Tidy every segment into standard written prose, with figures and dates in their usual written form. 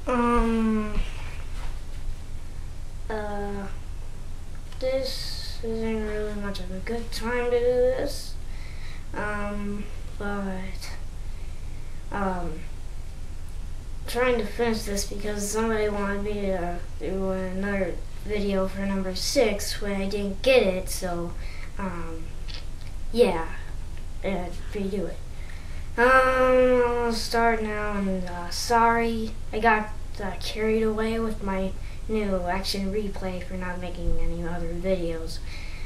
Um, this isn't really much of a good time to do this. But, trying to finish this because somebody wanted me to do another video for number 6 when I didn't get it, so, yeah, redo it. I'll start now, and sorry, I got carried away with my new action replay for not making any other videos.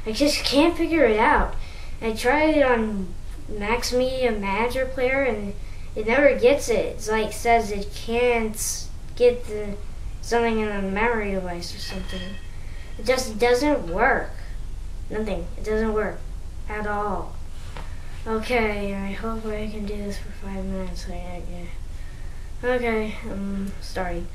I just can't figure it out. I tried it on Max Media Manager Player, and it never gets it. It's like says it can't get something in a memory device or something. It just doesn't work. Nothing. It doesn't work at all. Okay, I hope I can do this for 5 minutes. Okay, I'm starting.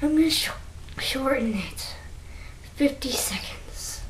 I'm gonna shorten it. 50 seconds.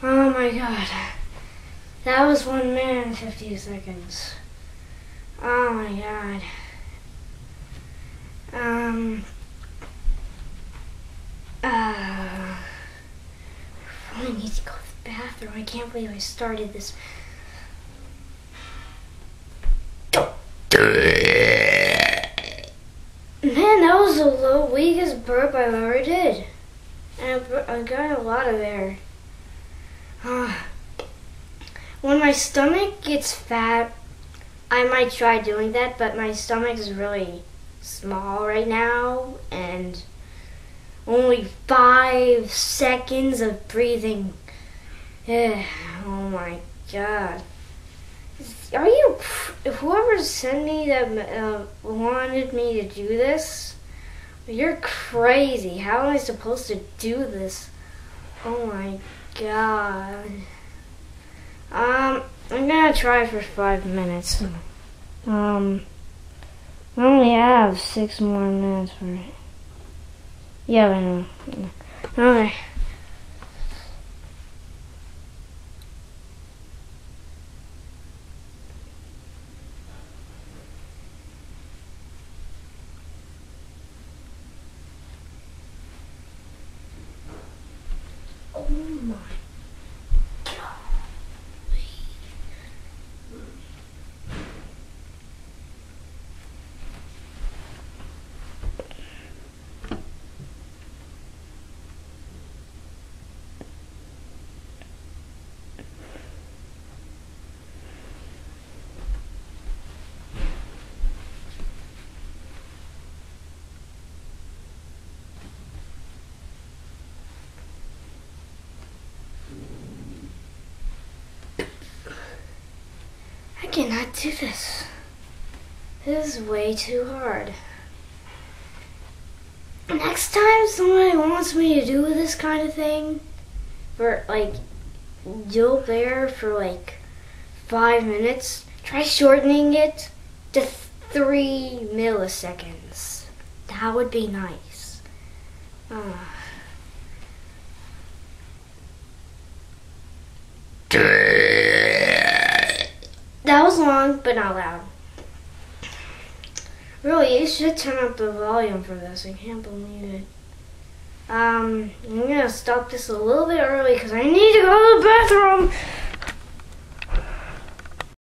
Oh my god. That was 1 minute and 50 seconds. Oh my god. I really need to go to the bathroom. I can't believe I started this. Man, that was the weakest burp I've ever did. And I got a lot of air. When my stomach gets fat, I might try doing that, but my stomach is really small right now, and only 5 seconds of breathing. Oh my god. Are you, whoever sent me that wanted me to do this, you're crazy. How am I supposed to do this? Oh my god. I'm gonna try for 5 minutes. I only have 6 more minutes for it. Yeah, I know. Okay. Oh my god. I cannot do this. This is way too hard. Next time somebody wants me to do this kind of thing, for like, you'll there for like 5 minutes, try shortening it to 3 milliseconds. That would be nice. That was long, but not loud. Really, you should turn up the volume for this. I can't believe it. I'm gonna stop this a little bit early because I need to go to the bathroom.